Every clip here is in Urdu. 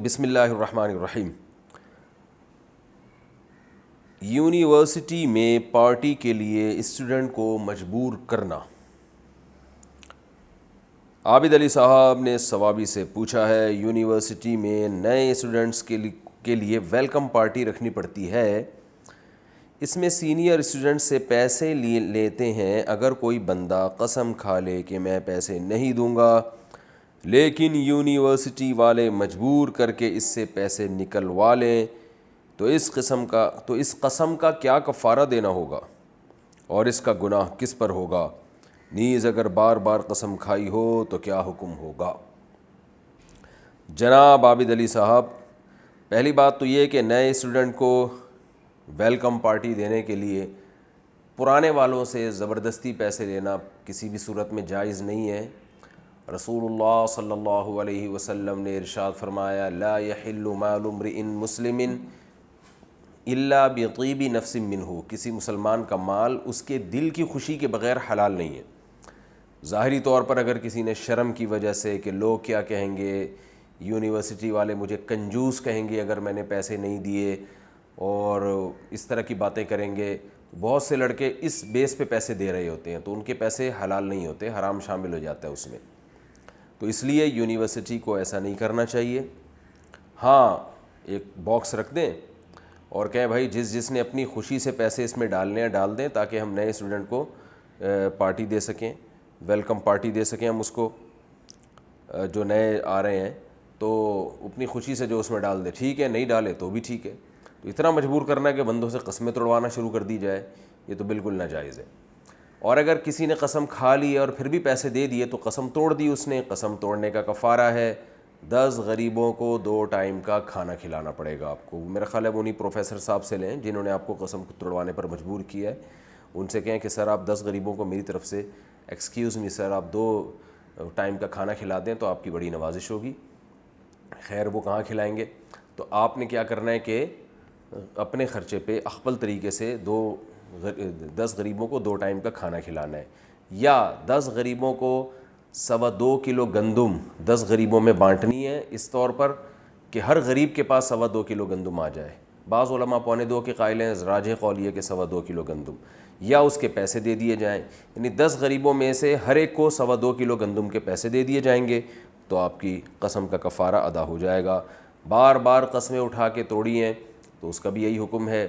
بسم اللہ الرحمن الرحیم۔ یونیورسٹی میں پارٹی کے لیے اسٹوڈنٹ کو مجبور کرنا۔ عابد علی صاحب نے ثوابی سے پوچھا ہے، یونیورسٹی میں نئے اسٹوڈنٹس کے لیے ویلکم پارٹی رکھنی پڑتی ہے، اس میں سینئر اسٹوڈنٹ سے پیسے لیتے ہیں، اگر کوئی بندہ قسم کھا لے کہ میں پیسے نہیں دوں گا لیکن یونیورسٹی والے مجبور کر کے اس سے پیسے نکلوا لیں تو اس قسم کا کیا کفارہ دینا ہوگا اور اس کا گناہ کس پر ہوگا؟ نیز اگر بار بار قسم کھائی ہو تو کیا حکم ہوگا؟ جناب عابد علی صاحب، پہلی بات تو یہ کہ نئے اسٹوڈنٹ کو ویلکم پارٹی دینے کے لیے پرانے والوں سے زبردستی پیسے لینا کسی بھی صورت میں جائز نہیں ہے۔ رسول اللہ صلی اللہ علیہ وسلم نے ارشاد فرمایا، لا یحل مال امرئ مسلم الا بطیب نفس منہ، کسی مسلمان کا مال اس کے دل کی خوشی کے بغیر حلال نہیں ہے۔ ظاہری طور پر اگر کسی نے شرم کی وجہ سے کہ لوگ کیا کہیں گے، یونیورسٹی والے مجھے کنجوس کہیں گے اگر میں نے پیسے نہیں دیے اور اس طرح کی باتیں کریں گے، بہت سے لڑکے اس بیس پہ پیسے دے رہے ہوتے ہیں تو ان کے پیسے حلال نہیں ہوتے، حرام شامل ہو جاتا ہے اس میں۔ تو اس لیے یونیورسٹی کو ایسا نہیں کرنا چاہیے۔ ہاں، ایک باکس رکھ دیں اور کہیں بھائی جس نے اپنی خوشی سے پیسے اس میں ڈالنے ہیں ڈال دیں تاکہ ہم نئے اسٹوڈنٹ کو پارٹی دے سکیں، ویلکم پارٹی دے سکیں ہم اس کو، جو نئے آ رہے ہیں تو اپنی خوشی سے جو اس میں ڈال دے، ٹھیک ہے، نہیں ڈالے تو بھی ٹھیک ہے۔ تو اتنا مجبور کرنا ہے کہ بندوں سے قسمیں توڑوانا شروع کر دی جائے، یہ تو بالکل ناجائز ہے۔ اور اگر کسی نے قسم کھا لی اور پھر بھی پیسے دے دیے تو قسم توڑ دی اس نے، قسم توڑنے کا کفارہ ہے 10 غریبوں کو 2 ٹائم کا کھانا کھلانا پڑے گا آپ کو۔ میرا خیال ہے وہ انہیں پروفیسر صاحب سے لیں جنہوں نے آپ کو قسم توڑوانے پر مجبور کیا ہے، ان سے کہیں کہ سر آپ 10 غریبوں کو میری طرف سے ایکسکیوز می سر آپ 2 ٹائم کا کھانا کھلا دیں تو آپ کی بڑی نوازش ہوگی۔ خیر وہ کہاں کھلائیں گے؟ تو آپ نے کیا کرنا ہے کہ اپنے خرچے پہ اخپل طریقے سے 10 غریبوں کو 2 ٹائم کا کھانا کھلانا ہے، یا 10 غریبوں کو 2.25 کلو گندم 10 غریبوں میں بانٹنی ہے، اس طور پر کہ ہر غریب کے پاس 2.25 کلو گندم آ جائے۔ بعض علماء 2.25 کے قائل ہیں، راجح قول یہ کہ 2.25 کلو گندم، یا اس کے پیسے دے دیے جائیں، یعنی 10 غریبوں میں سے ہر ایک کو 2.25 کلو گندم کے پیسے دے دیے جائیں گے تو آپ کی قسم کا کفارہ ادا ہو جائے گا۔ بار بار قسمیں اٹھا کے توڑی ہیں تو اس کا بھی یہی حکم ہے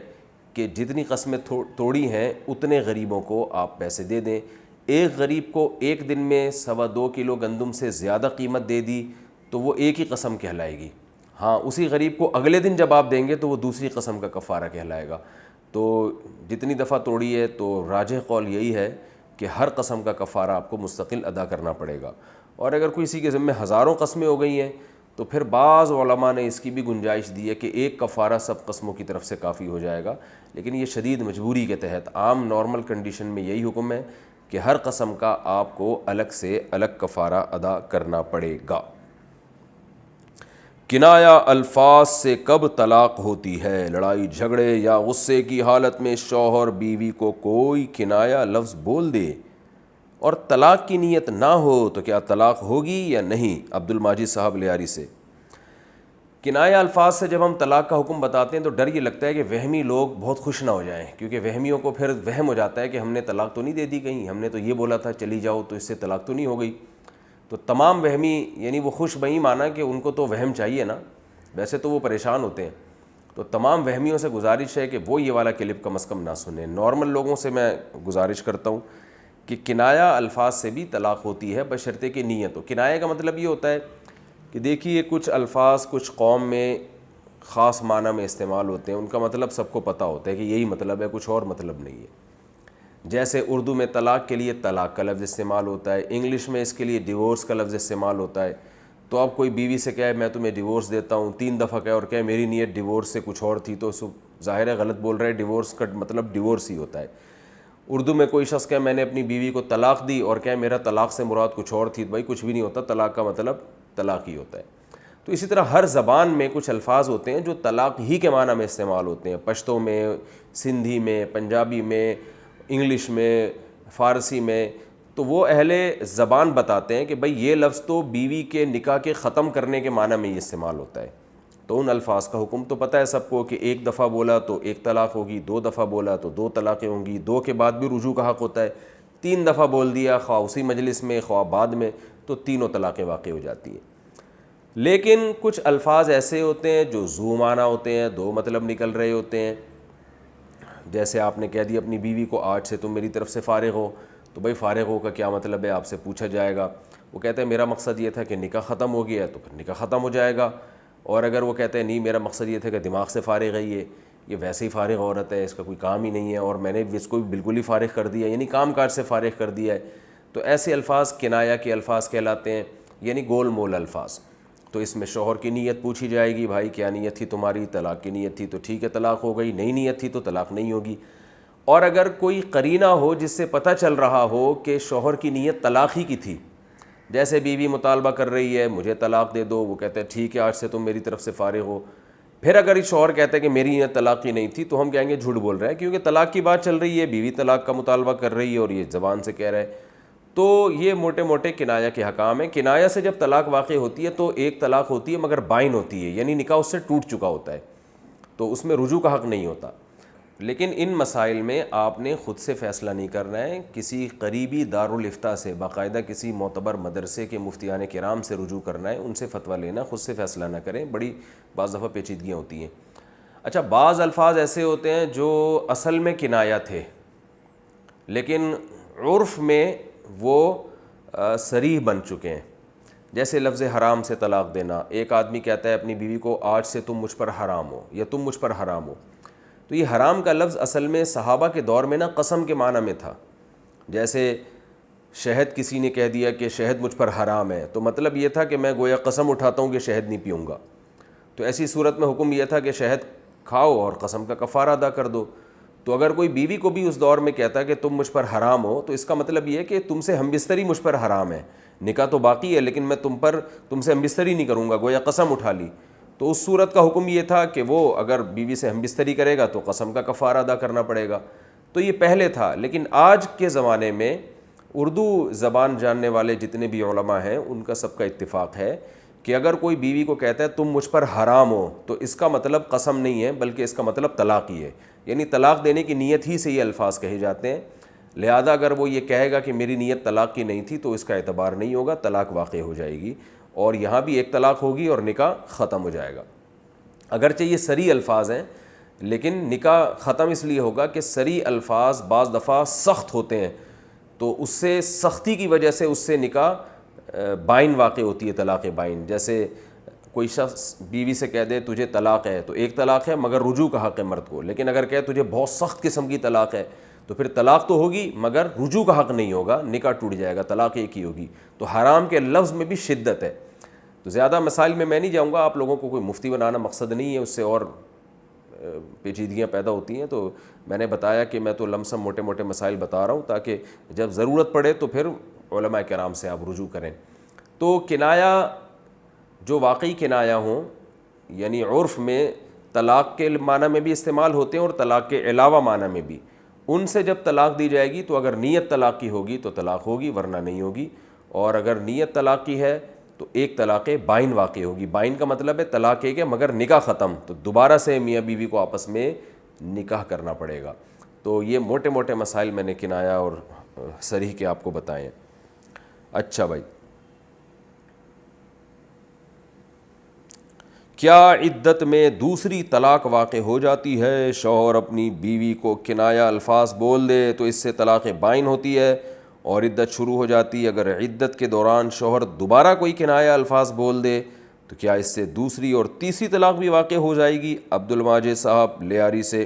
کہ جتنی قسمیں توڑی ہیں اتنے غریبوں کو آپ پیسے دے دیں۔ ایک غریب کو ایک دن میں 2.25 کلو گندم سے زیادہ قیمت دے دی تو وہ ایک ہی قسم کہلائے گی، ہاں اسی غریب کو اگلے دن جب آپ دیں گے تو وہ دوسری قسم کا کفارہ کہلائے گا۔ تو جتنی دفعہ توڑی ہے تو راجح قول یہی ہے کہ ہر قسم کا کفارہ آپ کو مستقل ادا کرنا پڑے گا۔ اور اگر کسی کے ذمہ ہزاروں قسمیں ہو گئی ہیں تو پھر بعض علماء نے اس کی بھی گنجائش دی ہے کہ ایک کفارہ سب قسموں کی طرف سے کافی ہو جائے گا، لیکن یہ شدید مجبوری کے تحت، عام نارمل کنڈیشن میں یہی حکم ہے کہ ہر قسم کا آپ کو الگ سے الگ کفارہ ادا کرنا پڑے گا۔ کنایا الفاظ سے کب طلاق ہوتی ہے؟ لڑائی جھگڑے یا غصے کی حالت میں شوہر بیوی کو کوئی کنایا لفظ بول دے اور طلاق کی نیت نہ ہو تو کیا طلاق ہوگی یا نہیں؟ عبد الماجد صاحب لیاری سے۔ کنایا الفاظ سے جب ہم طلاق کا حکم بتاتے ہیں تو ڈر یہ لگتا ہے کہ وہمی لوگ بہت خوش نہ ہو جائیں، کیونکہ وہمیوں کو پھر وہم ہو جاتا ہے کہ ہم نے طلاق تو نہیں دے دی کہیں، ہم نے تو یہ بولا تھا چلی جاؤ تو اس سے طلاق تو نہیں ہو گئی۔ تو تمام وہمی یعنی وہ خوش بہی مانا کہ ان کو تو وہم چاہیے نا، ویسے تو وہ پریشان ہوتے ہیں۔ تو تمام وہمیوں سے گزارش ہے کہ وہ یہ والا کلپ کم از کم نہ سنیں۔ نارمل لوگوں سے میں گزارش کرتا ہوں کہ کنایا الفاظ سے بھی طلاق ہوتی ہے بشرطے کہ نیت ہو۔ کنایا کا مطلب یہ ہوتا ہے کہ دیکھیے کچھ الفاظ کچھ قوم میں خاص معنی میں استعمال ہوتے ہیں، ان کا مطلب سب کو پتہ ہوتا ہے کہ یہی مطلب ہے، کچھ اور مطلب نہیں ہے۔ جیسے اردو میں طلاق کے لیے طلاق کا لفظ استعمال ہوتا ہے، انگلش میں اس کے لیے ڈیورس کا لفظ استعمال ہوتا ہے۔ تو اب کوئی بیوی سے کہے میں تمہیں ڈیورس دیتا ہوں 3 دفعہ کہے اور کہے میری نیت ڈیورس سے کچھ اور تھی، تو ظاہر ہے غلط بول رہے ہیں، ڈیورس کا مطلب ڈیورس ہی ہوتا ہے۔ اردو میں کوئی شخص کہے میں نے اپنی بیوی کو طلاق دی اور کہے میرا طلاق سے مراد کچھ اور تھی، بھائی کچھ بھی نہیں ہوتا، طلاق کا مطلب طلاق ہی ہوتا ہے۔ تو اسی طرح ہر زبان میں کچھ الفاظ ہوتے ہیں جو طلاق ہی کے معنی میں استعمال ہوتے ہیں، پشتو میں، سندھی میں، پنجابی میں، انگلش میں، فارسی میں۔ تو وہ اہل زبان بتاتے ہیں کہ بھئی یہ لفظ تو بیوی کے نکاح کے ختم کرنے کے معنی میں یہ استعمال ہوتا ہے، تو ان الفاظ کا حکم تو پتہ ہے سب کو کہ ایک دفعہ بولا تو ایک طلاق ہوگی، 2 دفعہ بولا تو 2 طلاقیں ہوں گی، 2 کے بعد بھی رجوع کا حق ہوتا ہے، 3 دفعہ بول دیا خواہ اسی مجلس میں خواہ بعد میں تو تینوں طلاقیں واقع ہو جاتی ہیں۔ لیکن کچھ الفاظ ایسے ہوتے ہیں جو ذو معنی ہوتے ہیں، 2 مطلب نکل رہے ہوتے ہیں، جیسے آپ نے کہہ دیا اپنی بیوی کو آج سے تم میری طرف سے فارغ ہو، تو بھائی فارغ ہو کا کیا مطلب ہے، آپ سے پوچھا جائے گا۔ وہ کہتے ہیں میرا مقصد یہ تھا کہ نکاح ختم ہو گیا ہے، تو پھر نکاح ختم ہو جائے گا۔ اور اگر وہ کہتے ہیں نہیں میرا مقصد یہ تھا کہ دماغ سے فارغ ہے، یہ ویسے ہی فارغ عورت ہے، اس کا کوئی کام ہی نہیں ہے اور میں نے اس کو بالکل ہی فارغ کر دیا، یعنی کام کاج سے فارغ کر دیا ہے، تو ایسے الفاظ کنایہ کے الفاظ کہلاتے ہیں، یعنی گول مول الفاظ۔ تو اس میں شوہر کی نیت پوچھی جائے گی، بھائی کیا نیت تھی تمہاری، طلاق کی نیت تھی تو ٹھیک ہے طلاق ہو گئی، نہیں نیت تھی تو طلاق نہیں ہوگی۔ اور اگر کوئی قرینہ ہو جس سے پتہ چل رہا ہو کہ شوہر کی نیت طلاق ہی کی تھی، جیسے بیوی مطالبہ کر رہی ہے مجھے طلاق دے دو، وہ کہتے ہیں ٹھیک ہے آج سے تم میری طرف سے فارغ ہو، پھر اگر یہ شوہر کہتا ہے کہ میری نیت طلاق کی نہیں تھی تو ہم کہیں گے جھوٹ بول رہا ہے، کیونکہ طلاق کی بات چل رہی ہے، بیوی طلاق کا مطالبہ کر رہی ہے اور یہ زبان سے کہہ رہا ہے۔ تو یہ موٹے موٹے کنایہ کے حکام ہیں۔ کنایہ سے جب طلاق واقع ہوتی ہے تو ایک طلاق ہوتی ہے مگر بائن ہوتی ہے، یعنی نکاح اس سے ٹوٹ چکا ہوتا ہے، تو اس میں رجوع کا حق نہیں ہوتا۔ لیکن ان مسائل میں آپ نے خود سے فیصلہ نہیں کرنا ہے، کسی قریبی دارالافتاء سے، باقاعدہ کسی معتبر مدرسے کے مفتیان کرام سے رجوع کرنا ہے، ان سے فتویٰ لینا، خود سے فیصلہ نہ کریں، بڑی بعض دفعہ پیچیدگیاں ہوتی ہیں۔ اچھا، بعض الفاظ ایسے ہوتے ہیں جو اصل میں کنایہ تھے لیکن عرف میں وہ صریح بن چکے ہیں، جیسے لفظ حرام سے طلاق دینا۔ ایک آدمی کہتا ہے اپنی بیوی کو آج سے تم مجھ پر حرام ہو یا تم مجھ پر حرام ہو، تو یہ حرام کا لفظ اصل میں صحابہ کے دور میں قسم کے معنی میں تھا۔ جیسے شہد کسی نے کہہ دیا کہ شہد مجھ پر حرام ہے، تو مطلب یہ تھا کہ میں گویا قسم اٹھاتا ہوں کہ شہد نہیں پیوں گا، تو ایسی صورت میں حکم یہ تھا کہ شہد کھاؤ اور قسم کا کفارہ ادا کر دو۔ تو اگر کوئی بیوی کو بھی اس دور میں کہتا ہے کہ تم مجھ پر حرام ہو، تو اس کا مطلب یہ ہے کہ تم سے ہم بستری مجھ پر حرام ہے، نکاح تو باقی ہے لیکن میں تم سے ہم بستری نہیں کروں گا، گویا قسم اٹھا لی۔ تو اس صورت کا حکم یہ تھا کہ وہ اگر بیوی سے ہم بستری کرے گا تو قسم کا کفارہ ادا کرنا پڑے گا۔ تو یہ پہلے تھا، لیکن آج کے زمانے میں اردو زبان جاننے والے جتنے بھی علماء ہیں ان کا سب کا اتفاق ہے کہ اگر کوئی بیوی کو کہتا ہے تم مجھ پر حرام ہو، تو اس کا مطلب قسم نہیں ہے بلکہ اس کا مطلب طلاق ہی ہے، یعنی طلاق دینے کی نیت ہی سے یہ الفاظ کہے جاتے ہیں۔ لہذا اگر وہ یہ کہے گا کہ میری نیت طلاق کی نہیں تھی تو اس کا اعتبار نہیں ہوگا، طلاق واقع ہو جائے گی اور یہاں بھی ایک طلاق ہوگی اور نکاح ختم ہو جائے گا۔ اگرچہ یہ صریح الفاظ ہیں لیکن نکاح ختم اس لیے ہوگا کہ صریح الفاظ بعض دفعہ سخت ہوتے ہیں، تو اس سے سختی کی وجہ سے اس سے نکاح بائن واقع ہوتی ہے، طلاق بائن۔ جیسے کوئی شخص بیوی سے کہہ دے تجھے طلاق ہے تو ایک طلاق ہے مگر رجوع کا حق ہے مرد کو، لیکن اگر کہے تجھے بہت سخت قسم کی طلاق ہے تو پھر طلاق تو ہوگی مگر رجوع کا حق نہیں ہوگا، نکاح ٹوٹ جائے گا، طلاق ایک ہی ہوگی۔ تو حرام کے لفظ میں بھی شدت ہے۔ تو زیادہ مسائل میں نہیں جاؤں گا، آپ لوگوں کو کوئی مفتی بنانا مقصد نہیں ہے، اس سے اور پیچیدگیاں پیدا ہوتی ہیں۔ تو میں نے بتایا کہ میں تو لمسم موٹے موٹے مسائل بتا رہا ہوں تاکہ جب ضرورت پڑے تو پھر علماء کرام سے آپ رجوع کریں۔ تو کنایہ جو واقعی کنایہ ہوں، یعنی عرف میں طلاق کے معنی میں بھی استعمال ہوتے ہیں اور طلاق کے علاوہ معنی میں بھی، ان سے جب طلاق دی جائے گی تو اگر نیت طلاق کی ہوگی تو طلاق ہوگی ورنہ نہیں ہوگی، اور اگر نیت طلاق کی ہے تو ایک طلاق بائن واقع ہوگی۔ بائن کا مطلب ہے طلاق ایک ہے مگر نکاح ختم، تو دوبارہ سے میاں بیوی کو آپس میں نکاح کرنا پڑے گا۔ تو یہ موٹے موٹے مسائل میں نے کنایہ اور صریح کے آپ کو بتائے ہیں۔ اچھا بھائی، کیا عدت میں دوسری طلاق واقع ہو جاتی ہے؟ شوہر اپنی بیوی کو کنایہ الفاظ بول دے تو اس سے طلاق بائن ہوتی ہے اور عدت شروع ہو جاتی ہے۔ اگر عدت کے دوران شوہر دوبارہ کوئی کنایہ الفاظ بول دے تو کیا اس سے دوسری اور تیسری طلاق بھی واقع ہو جائے گی؟ عبد الماجد صاحب لیاری سے۔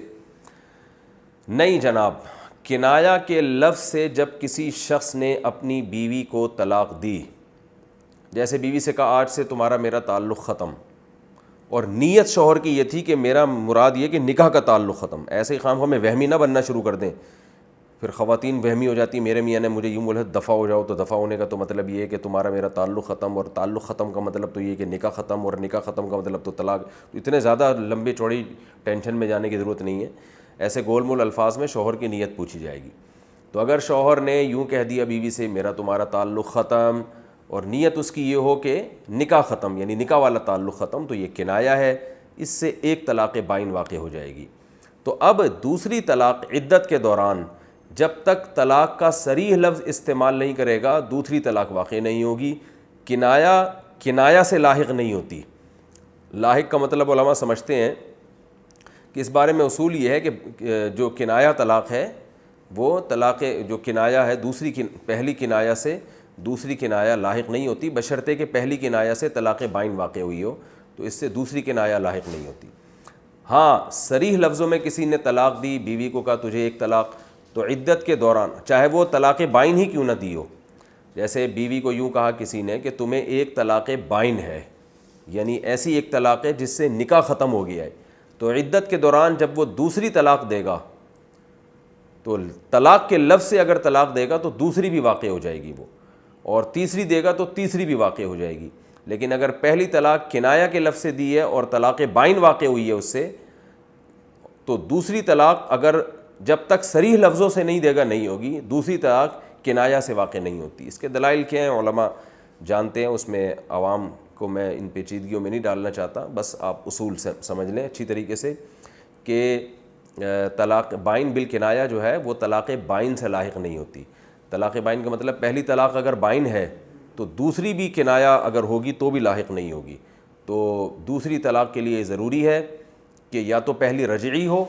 نہیں جناب، کنایہ کے لفظ سے جب کسی شخص نے اپنی بیوی کو طلاق دی، جیسے بیوی سے کہا آج سے تمہارا میرا تعلق ختم، اور نیت شوہر کی یہ تھی کہ میرا مراد یہ کہ نکاح کا تعلق ختم، ایسے ہی خام خواہ میں وہمی نہ بننا شروع کر دیں، پھر خواتین وہمی ہو جاتی، میرے میاں نے مجھے یوں بولا دفع ہو جاؤ، تو دفع ہونے کا تو مطلب یہ ہے کہ تمہارا میرا تعلق ختم، اور تعلق ختم کا مطلب تو یہ ہے کہ نکاح ختم، اور نکاح ختم کا مطلب تو طلاق۔ تو اتنے زیادہ لمبے چوڑی ٹینشن میں جانے کی ضرورت نہیں ہے، ایسے گول مول الفاظ میں شوہر کی نیت پوچھی جائے گی۔ تو اگر شوہر نے یوں کہہ دیا بیوی سے میرا تمہارا تعلق ختم، اور نیت اس کی یہ ہو کہ نکاح ختم، یعنی نکاح والا تعلق ختم، تو یہ کنایہ ہے۔ اس سے ایک طلاق بائن واقع ہو جائے گی۔ تو اب دوسری طلاق عدت کے دوران جب تک طلاق کا صریح لفظ استعمال نہیں کرے گا دوسری طلاق واقع نہیں ہوگی۔ کنایا سے لاحق نہیں ہوتی۔ لاحق کا مطلب علماء سمجھتے ہیں کہ اس بارے میں اصول یہ ہے کہ جو کنایا طلاق ہے وہ طلاق جو کنایا ہے پہلی کنایا سے دوسری کنایا لاحق نہیں ہوتی، بشرطے کہ پہلی کنایا سے طلاق بائن واقع ہوئی ہو تو اس سے دوسری کنایا لاحق نہیں ہوتی۔ ہاں صریح لفظوں میں کسی نے طلاق دی، بیوی کو کہا تجھے ایک طلاق، تو عدت کے دوران چاہے وہ طلاق بائن ہی کیوں نہ دی ہو، جیسے بیوی کو یوں کہا کسی نے کہ تمہیں ایک طلاق بائن ہے، یعنی ایسی ایک طلاق ہے جس سے نکاح ختم ہو گیا ہے، تو عدت کے دوران جب وہ دوسری طلاق دے گا تو طلاق کے لفظ سے اگر طلاق دے گا تو دوسری بھی واقع ہو جائے گی وہ، اور تیسری دے گا تو تیسری بھی واقع ہو جائے گی۔ لیکن اگر پہلی طلاق کنایا کے لفظ سے دی ہے اور طلاق بائن واقع ہوئی ہے اس سے، تو دوسری طلاق اگر جب تک صریح لفظوں سے نہیں دے گا نہیں ہوگی، دوسری طلاق کنایا سے واقع نہیں ہوتی۔ اس کے دلائل کیا ہیں علماء جانتے ہیں، اس میں عوام کو میں ان پیچیدگیوں میں نہیں ڈالنا چاہتا، بس آپ اصول سے سمجھ لیں اچھی طریقے سے کہ طلاق بائن بالکنایا جو ہے وہ طلاق بائن سے لاحق نہیں ہوتی۔ طلاق بائن کا مطلب پہلی طلاق اگر بائن ہے تو دوسری بھی کنایا اگر ہوگی تو بھی لاحق نہیں ہوگی۔ تو دوسری طلاق کے لیے ضروری ہے کہ یا تو پہلی رجعی ہو،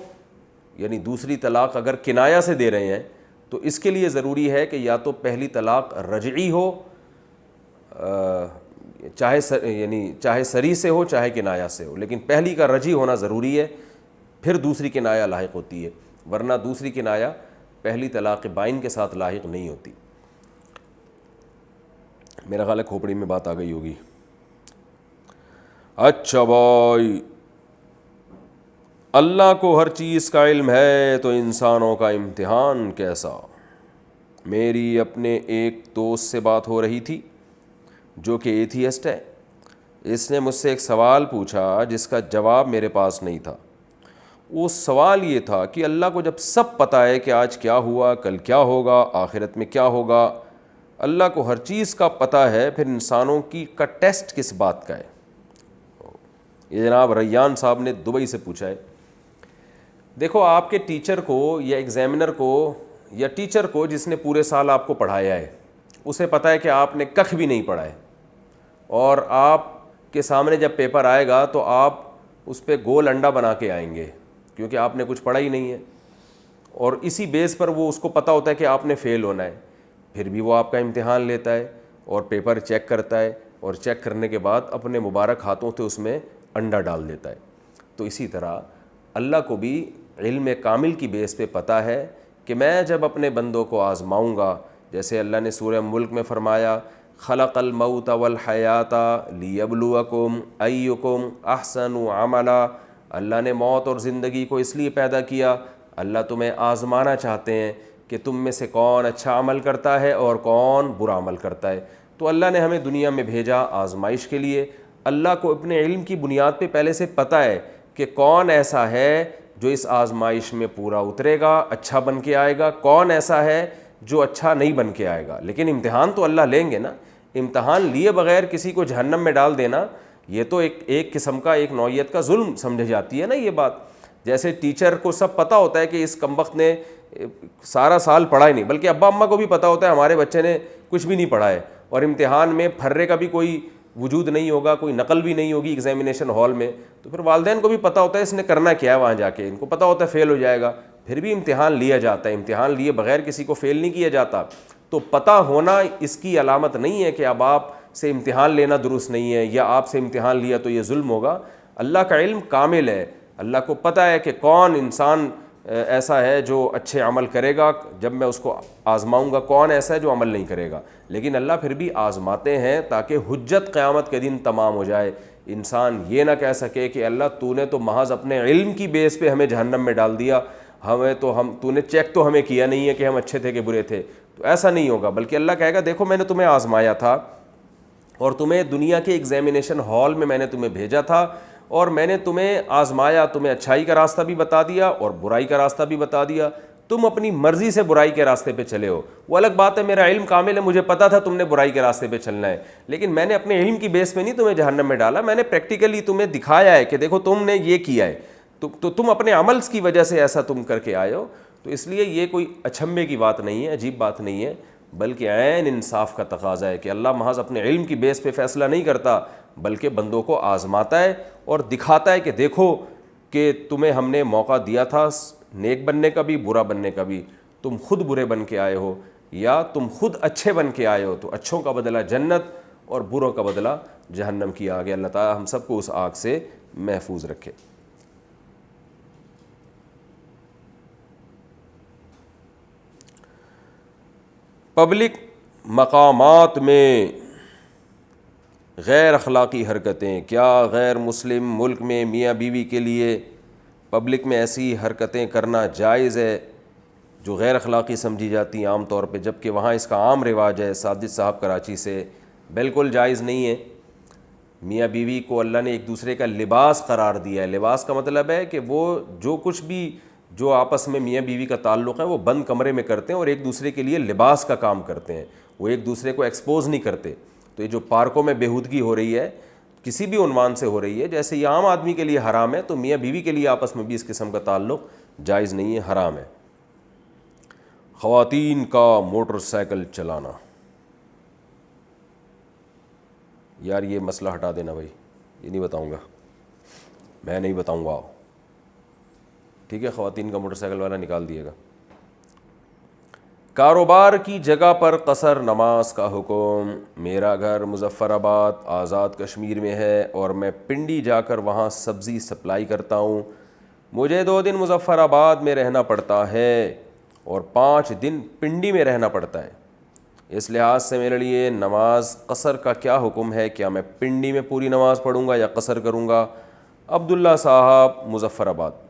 یعنی دوسری طلاق اگر کنایا سے دے رہے ہیں تو اس کے لیے ضروری ہے کہ یا تو پہلی طلاق رجعی ہو، چاہے صریح سے ہو چاہے کنایا سے ہو، لیکن پہلی کا رجعی ہونا ضروری ہے، پھر دوسری کنایا لاحق ہوتی ہے، ورنہ دوسری کنایا پہلی طلاق بائن کے ساتھ لاحق نہیں ہوتی۔ میرا خیال ہے کھوپڑی میں بات آ گئی ہوگی۔ اچھا بھائی، اللہ کو ہر چیز کا علم ہے تو انسانوں کا امتحان کیسا؟ میری اپنے ایک دوست سے بات ہو رہی تھی جو کہ ایتھیسٹ ہے۔ اس نے مجھ سے ایک سوال پوچھا جس کا جواب میرے پاس نہیں تھا۔ وہ سوال یہ تھا کہ اللہ کو جب سب پتہ ہے کہ آج کیا ہوا، کل کیا ہوگا، آخرت میں کیا ہوگا، اللہ کو ہر چیز کا پتہ ہے، پھر انسانوں کا ٹیسٹ کس بات کا ہے؟ یہ جناب ریان صاحب نے دبئی سے پوچھا ہے۔ دیکھو، آپ کے ٹیچر کو یا ایگزامینر کو یا ٹیچر کو جس نے پورے سال آپ کو پڑھایا ہے، اسے پتہ ہے کہ آپ نے کخ بھی نہیں پڑھا ہے، اور آپ کے سامنے جب پیپر آئے گا تو آپ اس پہ گول انڈا بنا کے آئیں گے کیونکہ آپ نے کچھ پڑھا ہی نہیں ہے، اور اسی بیس پر وہ اس کو پتہ ہوتا ہے کہ آپ نے فیل ہونا ہے، پھر بھی وہ آپ کا امتحان لیتا ہے اور پیپر چیک کرتا ہے، اور چیک کرنے کے بعد اپنے مبارک ہاتھوں سے اس میں انڈا ڈال دیتا ہے۔ تو اسی طرح اللہ کو بھی علم کامل کی بیس پہ پتہ ہے کہ میں جب اپنے بندوں کو آزماؤں گا، جیسے اللہ نے سورہ ملک میں فرمایا خلق الموت والحیات لیبلوکم ایکم احسن عملا، اللہ نے موت اور زندگی کو اس لیے پیدا کیا، اللہ تمہیں آزمانا چاہتے ہیں کہ تم میں سے کون اچھا عمل کرتا ہے اور کون برا عمل کرتا ہے۔ تو اللہ نے ہمیں دنیا میں بھیجا آزمائش کے لیے۔ اللہ کو اپنے علم کی بنیاد پہ پہلے سے پتہ ہے کہ کون ایسا ہے جو اس آزمائش میں پورا اترے گا، اچھا بن کے آئے گا، کون ایسا ہے جو اچھا نہیں بن کے آئے گا۔ لیکن امتحان تو اللہ لیں گے نا، امتحان لیے بغیر کسی کو جہنم میں ڈال دینا یہ تو ایک قسم کا، ایک نوعیت کا ظلم سمجھی جاتی ہے نا یہ بات۔ جیسے ٹیچر کو سب پتہ ہوتا ہے کہ اس کمبخت نے سارا سال پڑھا ہی نہیں، بلکہ ابا اماں کو بھی پتہ ہوتا ہے ہمارے بچے نے کچھ بھی نہیں پڑھا ہے، اور امتحان میں پھرے کا بھی کوئی وجود نہیں ہوگا، کوئی نقل بھی نہیں ہوگی ایگزامینیشن ہال میں، تو پھر والدین کو بھی پتہ ہوتا ہے اس نے کرنا کیا ہے وہاں جا کے، ان کو پتہ ہوتا ہے فیل ہو جائے گا، پھر بھی امتحان لیا جاتا ہے۔ امتحان لیے بغیر کسی کو فیل نہیں کیا جاتا۔ تو پتہ ہونا اس کی علامت نہیں ہے کہ اب آپ سے امتحان لینا درست نہیں ہے یا آپ سے امتحان لیا تو یہ ظلم ہوگا۔ اللہ کا علم کامل ہے، اللہ کو پتہ ہے کہ کون انسان ایسا ہے جو اچھے عمل کرے گا جب میں اس کو آزماؤں گا، کون ایسا ہے جو عمل نہیں کرے گا۔ لیکن اللہ پھر بھی آزماتے ہیں تاکہ حجت قیامت کے دن تمام ہو جائے، انسان یہ نہ کہہ سکے کہ اللہ تو نے تو محض اپنے علم کی بیس پہ ہمیں جہنم میں ڈال دیا، تو نے چیک تو ہمیں کیا نہیں ہے کہ ہم اچھے تھے کہ برے تھے۔ تو ایسا نہیں ہوگا، بلکہ اللہ کہے گا دیکھو میں نے تمہیں آزمایا تھا، اور تمہیں دنیا کے ایگزامینیشن ہال میں نے تمہیں بھیجا تھا، اور میں نے تمہیں آزمایا، تمہیں اچھائی کا راستہ بھی بتا دیا اور برائی کا راستہ بھی بتا دیا، تم اپنی مرضی سے برائی کے راستے پہ چلے ہو. وہ الگ بات ہے میرا علم کامل ہے, مجھے پتا تھا تم نے برائی کے راستے پہ چلنا ہے, لیکن میں نے اپنے علم کی بیس پہ نہیں تمہیں جہنم میں ڈالا, میں نے پریکٹیکلی تمہیں دکھایا ہے کہ دیکھو تم نے یہ کیا ہے, تو تم اپنے عمل کی وجہ سے ایسا تم کر کے آئے ہو. تو اس لیے یہ کوئی اچھمبے کی بات نہیں ہے, عجیب بات نہیں ہے, بلکہ عین انصاف کا تقاضا ہے کہ اللہ محض اپنے علم کی بیس پہ فیصلہ نہیں کرتا, بلکہ بندوں کو آزماتا ہے اور دکھاتا ہے کہ دیکھو کہ تمہیں ہم نے موقع دیا تھا نیک بننے کا بھی برا بننے کا بھی, تم خود برے بن کے آئے ہو یا تم خود اچھے بن کے آئے ہو, تو اچھوں کا بدلہ جنت اور بروں کا بدلہ جہنم کی آگ ہے. اللہ تعالیٰ ہم سب کو اس آگ سے محفوظ رکھے. پبلک مقامات میں غیر اخلاقی حرکتیں, کیا غیر مسلم ملک میں میاں بیوی کے لیے پبلک میں ایسی حرکتیں کرنا جائز ہے جو غیر اخلاقی سمجھی جاتی ہیں عام طور پہ, جبکہ وہاں اس کا عام رواج ہے؟ ساجد صاحب کراچی سے. بالکل جائز نہیں ہے. میاں بیوی کو اللہ نے ایک دوسرے کا لباس قرار دیا ہے. لباس کا مطلب ہے کہ وہ جو کچھ بھی جو آپس میں میاں بیوی کا تعلق ہے وہ بند کمرے میں کرتے ہیں اور ایک دوسرے کے لیے لباس کا کام کرتے ہیں, وہ ایک دوسرے کو ایکسپوز نہیں کرتے. تو یہ جو پارکوں میں بےہودگی ہو رہی ہے کسی بھی عنوان سے ہو رہی ہے, جیسے یہ عام آدمی کے لیے حرام ہے تو میاں بیوی کے لیے آپس میں بھی اس قسم کا تعلق جائز نہیں ہے, حرام ہے. خواتین کا موٹر سائیکل چلانا, یار یہ مسئلہ ہٹا دینا بھائی, یہ نہیں بتاؤں گا, میں نہیں بتاؤں گا, ٹھیک ہے؟ خواتین کا موٹر سائیکل والا نکال دیے گا. کاروبار کی جگہ پر قصر نماز کا حکم. میرا گھر مظفر آباد آزاد کشمیر میں ہے اور میں پنڈی جا کر وہاں سبزی سپلائی کرتا ہوں. مجھے 2 دن مظفر آباد میں رہنا پڑتا ہے اور 5 دن پنڈی میں رہنا پڑتا ہے. اس لحاظ سے میرے لیے نماز قصر کا کیا حکم ہے؟ کیا میں پنڈی میں پوری نماز پڑھوں گا یا قصر کروں گا؟ عبداللہ صاحب مظفر آباد.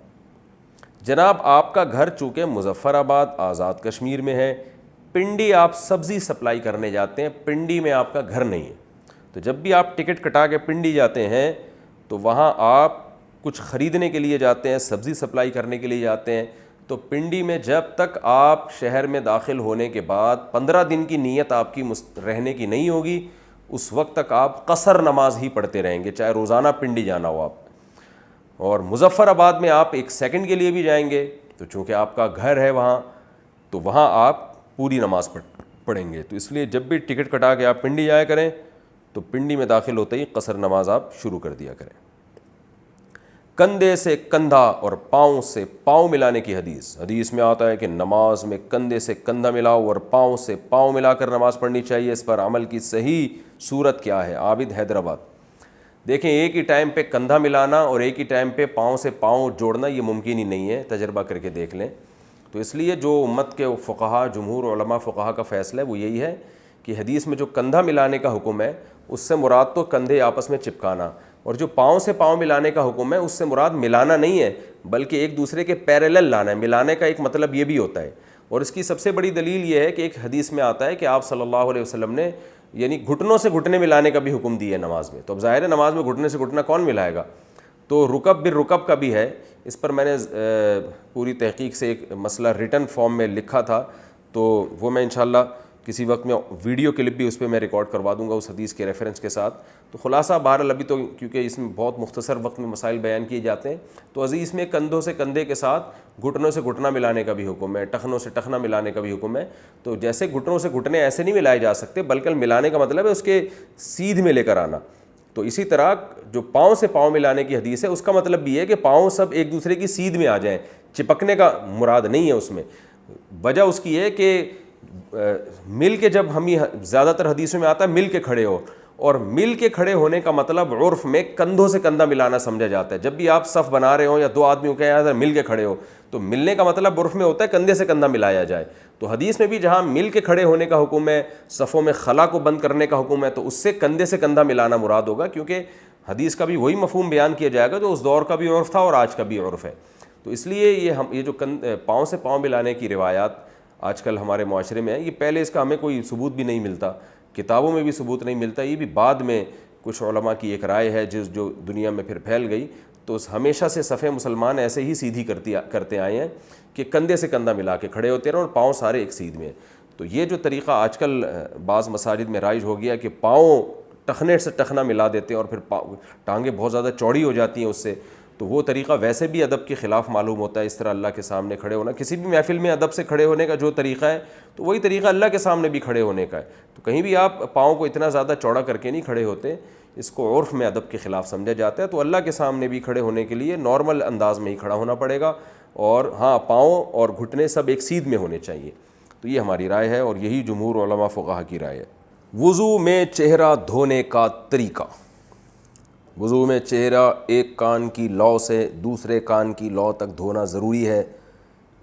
جناب آپ کا گھر چونکہ مظفر آباد آزاد کشمیر میں ہے, پنڈی آپ سبزی سپلائی کرنے جاتے ہیں, پنڈی میں آپ کا گھر نہیں ہے. تو جب بھی آپ ٹکٹ کٹا کے پنڈی جاتے ہیں تو وہاں آپ کچھ خریدنے کے لیے جاتے ہیں, سبزی سپلائی کرنے کے لیے جاتے ہیں. تو پنڈی میں جب تک آپ شہر میں داخل ہونے کے بعد 15 دن کی نیت آپ کی رہنے کی نہیں ہوگی, اس وقت تک آپ قصر نماز ہی پڑھتے رہیں گے, چاہے روزانہ پنڈی جانا ہو آپ. اور مظفر آباد میں آپ 1 سیکنڈ کے لیے بھی جائیں گے تو چونکہ آپ کا گھر ہے وہاں, تو وہاں آپ پوری نماز پڑھیں گے. تو اس لیے جب بھی ٹکٹ کٹا کے آپ پنڈی جایا کریں تو پنڈی میں داخل ہوتے ہی قصر نماز آپ شروع کر دیا کریں. کندھے سے کندھا اور پاؤں سے پاؤں ملانے کی حدیث میں آتا ہے کہ نماز میں کندھے سے کندھا ملاؤ اور پاؤں سے پاؤں ملا کر نماز پڑھنی چاہیے. اس پر عمل کی صحیح صورت کیا ہے؟ عابد حیدرآباد. دیکھیں ایک ہی ٹائم پہ کندھا ملانا اور ایک ہی ٹائم پہ پاؤں سے پاؤں جوڑنا یہ ممکن ہی نہیں ہے, تجربہ کر کے دیکھ لیں. تو اس لیے جو امت کے فقہا, جمہور علماء فقہا کا فیصلہ ہے وہ یہی ہے کہ حدیث میں جو کندھا ملانے کا حکم ہے اس سے مراد تو کندھے آپس میں چپکانا, اور جو پاؤں سے پاؤں ملانے کا حکم ہے اس سے مراد ملانا نہیں ہے بلکہ ایک دوسرے کے پیریلل لانا ہے. ملانے کا ایک مطلب یہ بھی ہوتا ہے, اور اس کی سب سے بڑی دلیل یہ ہے کہ ایک حدیث میں آتا ہے کہ آپ صلی اللہ علیہ وسلم نے یعنی گھٹنوں سے گھٹنے ملانے کا بھی حکم دیا ہے نماز میں. تو اب ظاہر ہے نماز میں گھٹنے سے گھٹنا کون ملائے گا؟ تو رکب بالرکب کا بھی ہے. اس پر میں نے پوری تحقیق سے ایک مسئلہ ریٹن فارم میں لکھا تھا, تو وہ میں انشاءاللہ کسی وقت میں ویڈیو کلپ بھی اس پہ میں ریکارڈ کروا دوں گا اس حدیث کے ریفرنس کے ساتھ. تو خلاصہ بہرحال ابھی تو کیونکہ اس میں بہت مختصر وقت میں مسائل بیان کیے جاتے ہیں, تو عزیز میں کندھوں سے کندھے کے ساتھ گھٹنوں سے گھٹنا ملانے کا بھی حکم ہے, ٹخنوں سے ٹخنا ملانے کا بھی حکم ہے. تو جیسے گھٹنوں سے گھٹنے ایسے نہیں ملائے جا سکتے بلکہ ملانے کا مطلب ہے اس کے سیدھ میں لے کر آنا. تو اسی طرح جو پاؤں سے پاؤں ملانے کی حدیث ہے اس کا مطلب بھی ہے کہ پاؤں سب ایک دوسرے کی سیدھ میں آ جائیں, چپکنے کا مراد نہیں ہے اس میں. وجہ اس کی ہے کہ مل کے, جب ہم زیادہ تر حدیثوں میں آتا ہے مل کے کھڑے ہو, اور مل کے کھڑے ہونے کا مطلب عرف میں کندھوں سے کندھا ملانا سمجھا جاتا ہے. جب بھی آپ صف بنا رہے ہو یا 2 آدمیوں کے یہاں مل کے کھڑے ہو تو ملنے کا مطلب عرف میں ہوتا ہے کندھے سے کندھا ملایا جائے. تو حدیث میں بھی جہاں مل کے کھڑے ہونے کا حکم ہے, صفوں میں خلا کو بند کرنے کا حکم ہے, تو اس سے کندھے سے کندھا ملانا مراد ہوگا, کیونکہ حدیث کا بھی وہی مفہوم بیان کیا جائے گا جو اس دور کا بھی عرف تھا اور آج کا بھی عرف ہے. تو اس لیے یہ جو پاؤں سے پاؤں ملانے کی روایات آج کل ہمارے معاشرے میں ہے, یہ پہلے اس کا ہمیں کوئی ثبوت بھی نہیں ملتا, کتابوں میں بھی ثبوت نہیں ملتا, یہ بھی بعد میں کچھ علماء کی ایک رائے ہے جو دنیا میں پھر پھیل گئی. تو ہمیشہ سے صفیں مسلمان ایسے ہی سیدھی کرتے آئے ہیں کہ کندھے سے کندھا ملا کے کھڑے ہوتے رہے اور پاؤں سارے ایک سیدھ میں. تو یہ جو طریقہ آج کل بعض مساجد میں رائج ہو گیا کہ پاؤں ٹخنے سے ٹخنا ملا دیتے ہیں اور پھر ٹانگیں بہت زیادہ چوڑی ہو جاتی ہیں اس سے, تو وہ طریقہ ویسے بھی ادب کے خلاف معلوم ہوتا ہے. اس طرح اللہ کے سامنے کھڑے ہونا, کسی بھی محفل میں ادب سے کھڑے ہونے کا جو طریقہ ہے تو وہی طریقہ اللہ کے سامنے بھی کھڑے ہونے کا ہے. تو کہیں بھی آپ پاؤں کو اتنا زیادہ چوڑا کر کے نہیں کھڑے ہوتے, اس کو عرف میں ادب کے خلاف سمجھا جاتا ہے. تو اللہ کے سامنے بھی کھڑے ہونے کے لیے نارمل انداز میں ہی کھڑا ہونا پڑے گا, اور ہاں پاؤں اور گھٹنے سب ایک سیدھ میں ہونے چاہیے. تو یہ ہماری رائے ہے اور یہی جمہور علماء فقہا کی رائے ہے. وضو میں چہرہ دھونے کا طریقہ. وضو میں چہرہ ایک کان کی لو سے دوسرے کان کی لو تک دھونا ضروری ہے.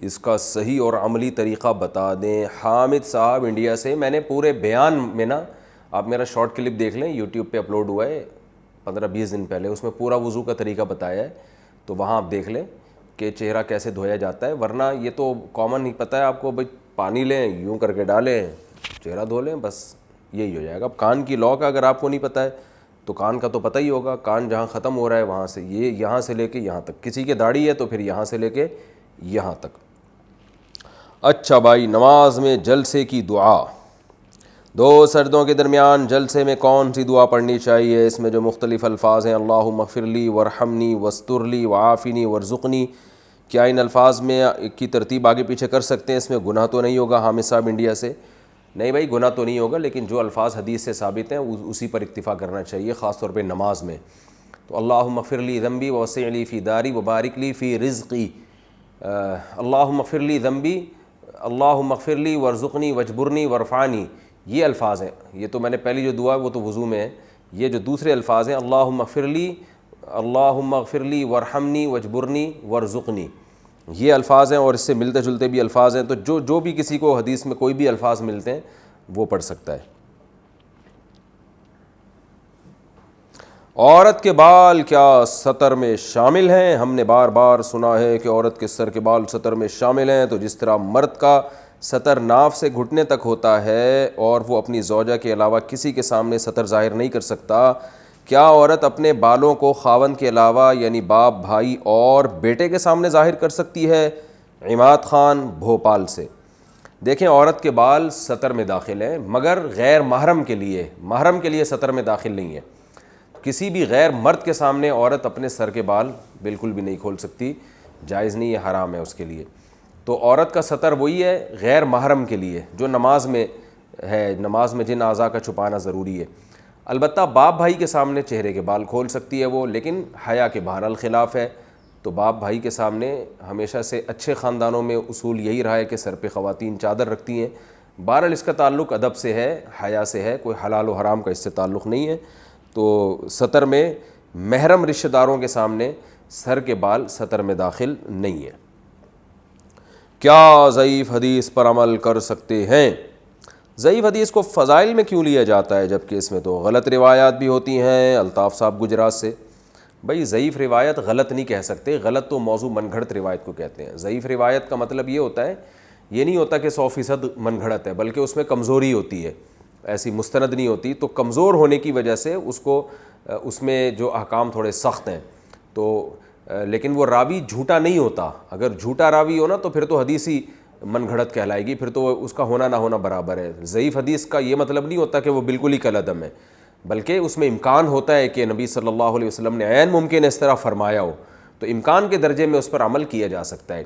اس کا صحیح اور عملی طریقہ بتا دیں. حامد صاحب انڈیا سے. میں نے پورے بیان میں نا, آپ میرا شارٹ کلپ دیکھ لیں, یوٹیوب پہ اپلوڈ ہوا ہے 15-20 دن پہلے, اس میں پورا وضو کا طریقہ بتایا ہے. تو وہاں آپ دیکھ لیں کہ چہرہ کیسے دھویا جاتا ہے. ورنہ یہ تو کامن ہی پتہ ہے آپ کو, بھائی پانی لیں یوں کر کے ڈالیں چہرہ دھو لیں, بس یہی ہو جائے گا. اب کان کی لو کا اگر آپ کو نہیں پتہ ہے تو کان کا تو پتہ ہی ہوگا, کان جہاں ختم ہو رہا ہے وہاں سے, یہ یہاں سے لے کے یہاں تک. کسی کے داڑھی ہے تو پھر یہاں سے لے کے یہاں تک. اچھا بھائی, نماز میں جلسے کی دعا. 2 سجدوں کے درمیان جلسے میں کون سی دعا پڑھنی چاہیے؟ اس میں جو مختلف الفاظ ہیں, اللہم اغفر لی ورحمنی واستر لی وعافنی وارزقنی, کیا ان الفاظ میں کی ترتیب آگے پیچھے کر سکتے ہیں؟ اس میں گناہ تو نہیں ہوگا؟ حامد صاحب انڈیا سے. نہیں بھائی گناہ تو نہیں ہوگا, لیکن جو الفاظ حدیث سے ثابت ہیں اسی پر اکتفا کرنا چاہیے, خاص طور پہ نماز میں. تو اللہم اغفر لی ذنبی ووسع لی فی داری وبارک لی فی رزقی. اللہم اغفر لی ذنبی, اللہم اغفر لی وارزقنی واجبرنی وارفعنی, یہ الفاظ ہیں. یہ تو میں نے پہلی جو دعا ہے وہ تو وضو میں ہے. یہ جو دوسرے الفاظ ہیں, اللہم اغفر لی, اللہم اغفر لی وارحمنی واجبرنی وارزقنی, یہ الفاظ ہیں اور اس سے ملتے جلتے بھی الفاظ ہیں. تو جو بھی کسی کو حدیث میں کوئی بھی الفاظ ملتے ہیں وہ پڑھ سکتا ہے. عورت کے بال کیا سطر میں شامل ہیں؟ ہم نے بار بار سنا ہے کہ عورت کے سر کے بال سطر میں شامل ہیں. تو جس طرح مرد کا سطر ناف سے گھٹنے تک ہوتا ہے اور وہ اپنی زوجہ کے علاوہ کسی کے سامنے سطر ظاہر نہیں کر سکتا, کیا عورت اپنے بالوں کو خاوند کے علاوہ یعنی باپ, بھائی اور بیٹے کے سامنے ظاہر کر سکتی ہے؟ عماد خان بھوپال سے. دیکھیں, عورت کے بال سطر میں داخل ہیں مگر غیر محرم کے لیے, محرم کے لیے سطر میں داخل نہیں ہے. کسی بھی غیر مرد کے سامنے عورت اپنے سر کے بال بالکل بھی نہیں کھول سکتی, جائز نہیں ہے, حرام ہے اس کے لیے. تو عورت کا سطر وہی ہے غیر محرم کے لیے جو نماز میں ہے, نماز میں جن اعضاء کا چھپانا ضروری ہے. البتہ باپ بھائی کے سامنے چہرے کے بال کھول سکتی ہے وہ, لیکن حیا کے بہرحال خلاف ہے. تو باپ بھائی کے سامنے ہمیشہ سے اچھے خاندانوں میں اصول یہی رہا ہے کہ سر پہ خواتین چادر رکھتی ہیں. بہرحال اس کا تعلق ادب سے ہے, حیا سے ہے, کوئی حلال و حرام کا اس سے تعلق نہیں ہے. تو سطر میں محرم رشتہ داروں کے سامنے سر کے بال سطر میں داخل نہیں ہے. کیا ضعیف حدیث پر عمل کر سکتے ہیں؟ ضعیف حدیث کو فضائل میں کیوں لیا جاتا ہے جبکہ اس میں تو غلط روایات بھی ہوتی ہیں؟ الطاف صاحب گجرات سے. بھائی ضعیف روایت غلط نہیں کہہ سکتے, غلط تو موضوع من گھڑت روایت کو کہتے ہیں. ضعیف روایت کا مطلب یہ ہوتا ہے, یہ نہیں ہوتا کہ 100% من گھڑت ہے, بلکہ اس میں کمزوری ہوتی ہے, ایسی مستند نہیں ہوتی. تو کمزور ہونے کی وجہ سے اس میں جو احکام تھوڑے سخت ہیں. تو لیکن وہ راوی جھوٹا نہیں ہوتا. اگر جھوٹا راوی ہو نا تو پھر تو حدیث ہی من گھڑت کہلائے گی, پھر تو اس کا ہونا نہ ہونا برابر ہے. ضعیف حدیث کا یہ مطلب نہیں ہوتا کہ وہ بالکل ہی کالعدم ہے, بلکہ اس میں امکان ہوتا ہے کہ نبی صلی اللہ علیہ وسلم نے عین ممکن اس طرح فرمایا ہو, تو امکان کے درجے میں اس پر عمل کیا جا سکتا ہے.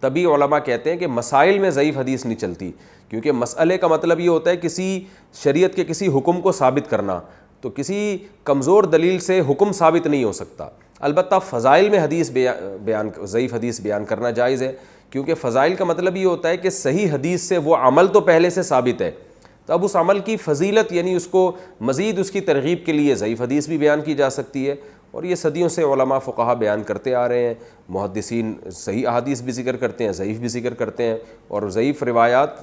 تبھی علماء کہتے ہیں کہ مسائل میں ضعیف حدیث نہیں چلتی, کیونکہ مسئلے کا مطلب یہ ہوتا ہے کسی شریعت کے کسی حکم کو ثابت کرنا. تو کسی کمزور دلیل سے حکم ثابت نہیں ہو سکتا. البتہ فضائل میں ضعیف حدیث بیان کرنا جائز ہے, کیونکہ فضائل کا مطلب یہ ہوتا ہے کہ صحیح حدیث سے وہ عمل تو پہلے سے ثابت ہے, تو اب اس عمل کی فضیلت یعنی اس کو مزید اس کی ترغیب کے لیے ضعیف حدیث بھی بیان کی جا سکتی ہے. اور یہ صدیوں سے علماء فقہا بیان کرتے آ رہے ہیں. محدثین صحیح احادیث بھی ذکر کرتے ہیں, ضعیف بھی ذکر کرتے ہیں, اور ضعیف روایات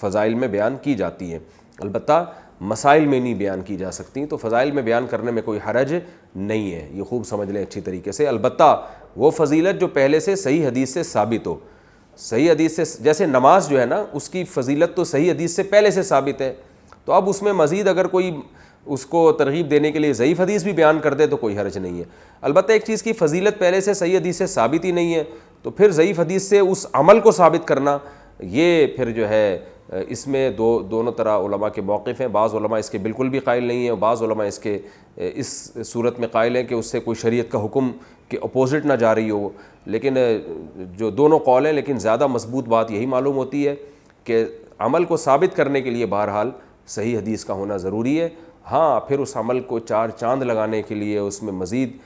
فضائل میں بیان کی جاتی ہیں. البتہ مسائل میں نہیں بیان کی جا سکتی, تو فضائل میں بیان کرنے میں کوئی حرج نہیں ہے, یہ خوب سمجھ لیں اچھی طریقے سے. البتہ وہ فضیلت جو پہلے سے صحیح حدیث سے ثابت ہو. صحیح حدیث سے جیسے نماز جو ہے نا, اس کی فضیلت تو صحیح حدیث سے پہلے سے ثابت ہے, تو اب اس میں مزید اگر کوئی اس کو ترغیب دینے کے لیے ضعیف حدیث بھی بیان کر دے تو کوئی حرج نہیں ہے. البتہ ایک چیز کی فضیلت پہلے سے صحیح حدیث سے ثابت ہی نہیں ہے تو پھر ضعیف حدیث سے اس عمل کو ثابت کرنا یہ پھر جو ہے اس میں دونوں طرح علماء کے موقف ہیں. بعض علماء اس کے بالکل بھی قائل نہیں ہیں اور بعض علماء اس کے اس صورت میں قائل ہیں کہ اس سے کوئی شریعت کا حکم کے اپوزٹ نہ جا رہی ہو. لیکن جو دونوں قول ہیں لیکن زیادہ مضبوط بات یہی معلوم ہوتی ہے کہ عمل کو ثابت کرنے کے لیے بہرحال صحیح حدیث کا ہونا ضروری ہے. ہاں پھر اس عمل کو چار چاند لگانے کے لیے اس میں مزید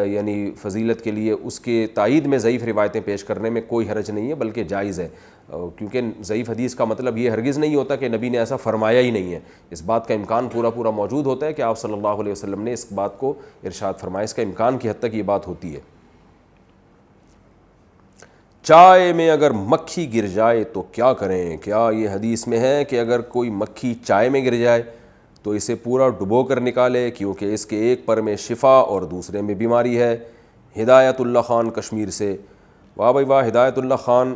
یعنی فضیلت کے لیے اس کے تائید میں ضعیف روایتیں پیش کرنے میں کوئی حرج نہیں ہے بلکہ جائز ہے. کیونکہ ضعیف حدیث کا مطلب یہ ہرگز نہیں ہوتا کہ نبی نے ایسا فرمایا ہی نہیں ہے. اس بات کا امکان پورا موجود ہوتا ہے کہ آپ صلی اللہ علیہ وسلم نے اس بات کو ارشاد فرمایا. اس کا امکان کی حد تک یہ بات ہوتی ہے. چائے میں اگر مکھی گر جائے تو کیا کریں؟ کیا یہ حدیث میں ہے کہ اگر کوئی مکھی چائے میں گر جائے تو اسے پورا ڈبو کر نکالے کیونکہ اس کے ایک پر میں شفا اور دوسرے میں بیماری ہے؟ ہدایت اللہ خان کشمیر سے. واہ بھائی واہ ہدایت اللہ خان،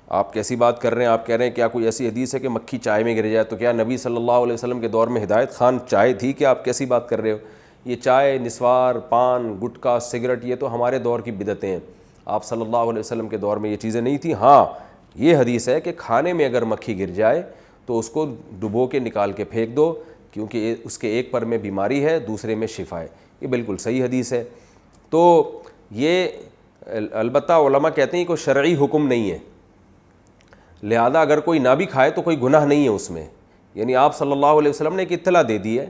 آپ کیسی بات کر رہے ہیں؟ آپ کہہ رہے ہیں کیا کوئی ایسی حدیث ہے کہ مکھی چائے میں گر جائے؟ تو کیا نبی صلی اللہ علیہ وسلم کے دور میں ہدایت خان چائے تھی؟ کہ آپ کیسی بات کر رہے ہو؟ یہ چائے، نسوار، پان، گٹکا، سگریٹ یہ تو ہمارے دور کی بدعتیں ہیں. آپ صلی اللہ علیہ وسلم کے دور میں یہ چیزیں نہیں تھیں. ہاں یہ حدیث ہے کہ کھانے میں اگر مکھی گر جائے تو اس کو ڈبو کے نکال کے پھینک دو کیونکہ اس کے ایک پر میں بیماری ہے دوسرے میں شفا ہے. یہ بالکل صحیح حدیث ہے. تو یہ البتہ علماء کہتے ہیں کہ کوئی شرعی حکم نہیں ہے، لہذا اگر کوئی نہ بھی کھائے تو کوئی گناہ نہیں ہے اس میں. یعنی آپ صلی اللہ علیہ وسلم نے ایک اطلاع دے دی ہے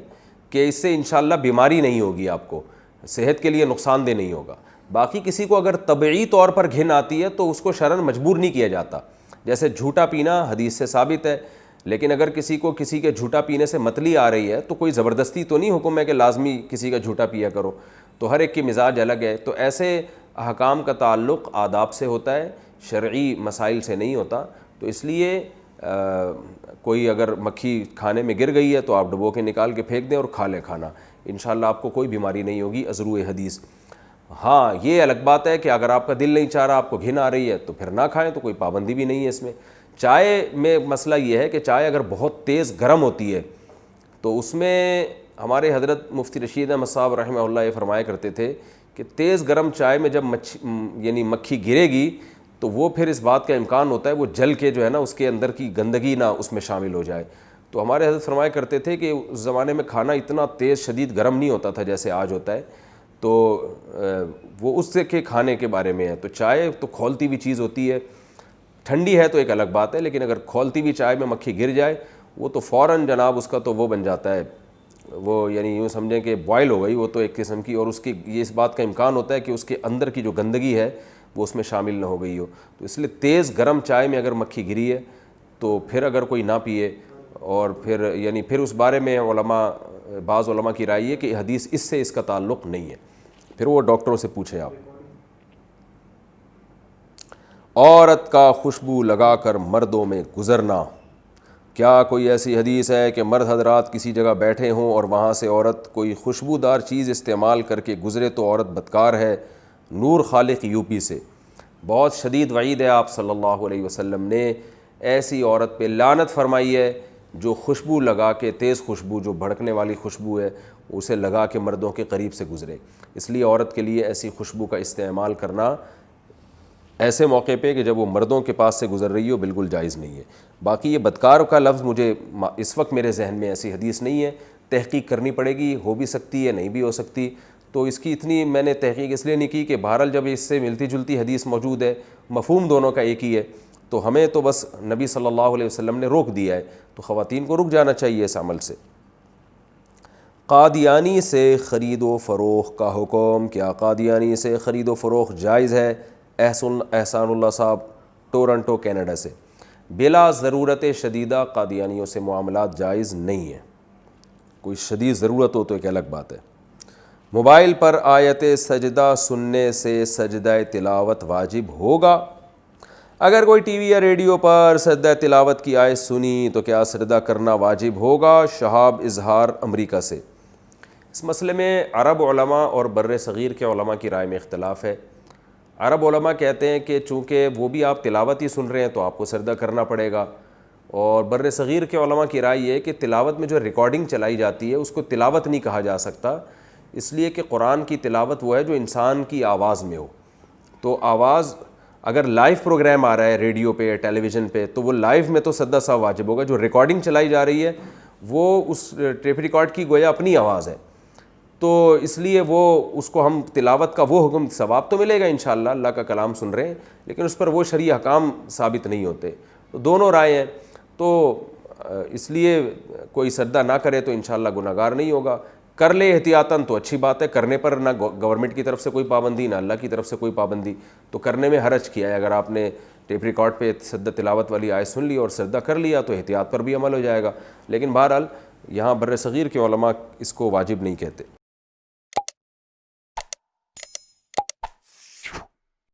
کہ اس سے انشاءاللہ بیماری نہیں ہوگی، آپ کو صحت کے لیے نقصان دہ نہیں ہوگا. باقی کسی کو اگر طبعی طور پر گھن آتی ہے تو اس کو شرعاً مجبور نہیں کیا جاتا. جیسے جھوٹا پینا حدیث سے ثابت ہے، لیکن اگر کسی کو کسی کے جھوٹا پینے سے متلی آ رہی ہے تو کوئی زبردستی تو نہیں حکم ہے کہ لازمی کسی کا جھوٹا پیا کرو. تو ہر ایک کی مزاج الگ ہے. تو ایسے احکام کا تعلق آداب سے ہوتا ہے، شرعی مسائل سے نہیں ہوتا. تو اس لیے کوئی اگر مکھی کھانے میں گر گئی ہے تو آپ ڈبو کے نکال کے پھینک دیں اور کھا لیں کھانا، انشاءاللہ آپ کو کوئی بیماری نہیں ہوگی ازرو حدیث. ہاں یہ الگ بات ہے کہ اگر آپ کا دل نہیں چاہ رہا، آپ کو گھن آ رہی ہے تو پھر نہ کھائیں، تو کوئی پابندی بھی نہیں ہے اس میں. چائے میں مسئلہ یہ ہے کہ چائے اگر بہت تیز گرم ہوتی ہے تو اس میں ہمارے حضرت مفتی رشید احمد صاحب رحمہ اللہ یہ فرمایا کرتے تھے کہ تیز گرم چائے میں جب یعنی مکھی گرے گی تو وہ پھر اس بات کا امکان ہوتا ہے وہ جل کے جو ہے نا اس کے اندر کی گندگی نہ اس میں شامل ہو جائے. تو ہمارے حضرت فرمایا کرتے تھے کہ اس زمانے میں کھانا اتنا تیز شدید گرم نہیں ہوتا تھا جیسے آج ہوتا ہے. تو وہ اس سے کے کھانے کے بارے میں ہے. تو چائے تو کھولتی ہوئی چیز ہوتی ہے، ٹھنڈی ہے تو ایک الگ بات ہے، لیکن اگر کھولتی ہوئی چائے میں مکھی گر جائے وہ تو فوراً جناب اس کا تو وہ بن جاتا ہے، وہ یعنی یوں سمجھیں کہ بوائل ہو گئی وہ تو ایک قسم کی. اور اس کی یہ اس بات کا امکان ہوتا ہے کہ اس کے اندر کی جو گندگی ہے وہ اس میں شامل نہ ہو گئی ہو. تو اس لیے تیز گرم چائے میں اگر مکھی گری ہے تو پھر اگر کوئی نہ پیے. اور پھر یعنی پھر اس بارے میں بعض علماء کی رائے ہے کہ حدیث اس سے اس کا تعلق نہیں ہے، پھر وہ ڈاکٹروں سے پوچھیں آپ. عورت کا خوشبو لگا کر مردوں میں گزرنا، کیا کوئی ایسی حدیث ہے کہ مرد حضرات کسی جگہ بیٹھے ہوں اور وہاں سے عورت کوئی خوشبودار چیز استعمال کر کے گزرے تو عورت بدکار ہے؟ نور خالق یو پی سے. بہت شدید وعید ہے. آپ صلی اللہ علیہ وسلم نے ایسی عورت پہ لعنت فرمائی ہے جو خوشبو لگا کے، تیز خوشبو جو بھڑکنے والی خوشبو ہے اسے لگا کے مردوں کے قریب سے گزرے. اس لیے عورت کے لیے ایسی خوشبو کا استعمال کرنا ایسے موقع پہ کہ جب وہ مردوں کے پاس سے گزر رہی ہو بالکل جائز نہیں ہے. باقی یہ بدکار کا لفظ مجھے اس وقت میرے ذہن میں ایسی حدیث نہیں ہے، تحقیق کرنی پڑے گی، ہو بھی سکتی ہے نہیں بھی ہو سکتی. تو اس کی اتنی میں نے تحقیق اس لیے نہیں کی کہ بہرحال جب اس سے ملتی جلتی حدیث موجود ہے، مفہوم دونوں کا ایک ہی ہے، تو ہمیں تو بس نبی صلی اللہ علیہ وسلم نے روک دیا ہے تو خواتین کو رک جانا چاہیے اس عمل سے. قادیانی سے خرید و فروخت کا حکم، کیا قادیانی سے خرید و فروخت جائز ہے؟ احسان اللہ صاحب ٹورنٹو کینیڈا سے. بلا ضرورت شدیدہ قادیانیوں سے معاملات جائز نہیں ہیں. کوئی شدید ضرورت ہو تو ایک الگ بات ہے. موبائل پر آیت سجدہ سننے سے سجدہ تلاوت واجب ہوگا؟ اگر کوئی ٹی وی یا ریڈیو پر سجدہ تلاوت کی آیت سنی تو کیا سجدہ کرنا واجب ہوگا؟ شہاب اظہار امریکہ سے. اس مسئلے میں عرب علماء اور بر صغیر کے علماء کی رائے میں اختلاف ہے. عرب علماء کہتے ہیں کہ چونکہ وہ بھی آپ تلاوت ہی سن رہے ہیں تو آپ کو سجدہ کرنا پڑے گا، اور بر صغیر کے علماء کی رائے یہ ہے کہ تلاوت میں جو ریکارڈنگ چلائی جاتی ہے اس کو تلاوت نہیں کہا جا سکتا، اس لیے کہ قرآن کی تلاوت وہ ہے جو انسان کی آواز میں ہو. تو آواز اگر لائیو پروگرام آ رہا ہے ریڈیو پہ یا ٹیلی ویژن پہ تو وہ لائیو میں تو سجدہ سہو واجب ہوگا. جو ریکارڈنگ چلائی جا رہی ہے وہ اس ٹیپ ریکارڈ کی گویا اپنی آواز ہے، تو اس لیے وہ اس کو ہم تلاوت کا وہ حکم، ثواب تو ملے گا انشاءاللہ، اللہ کا کلام سن رہے ہیں، لیکن اس پر وہ شرعی احکام ثابت نہیں ہوتے. تو دونوں رائے ہیں، تو اس لیے کوئی سجدہ نہ کرے تو انشاءاللہ گناہ گار نہیں ہوگا. کر لے احتیاطاً تو اچھی بات ہے، کرنے پر نہ گورنمنٹ کی طرف سے کوئی پابندی نہ اللہ کی طرف سے کوئی پابندی، تو کرنے میں حرج کیا ہے. اگر آپ نے ٹیپ ریکارڈ پہ سجدہ تلاوت والی آیت سن لی اور سجدہ کر لیا تو احتیاط پر بھی عمل ہو جائے گا. لیکن بہرحال یہاں بر صغیر کے علماء اس کو واجب نہیں کہتے.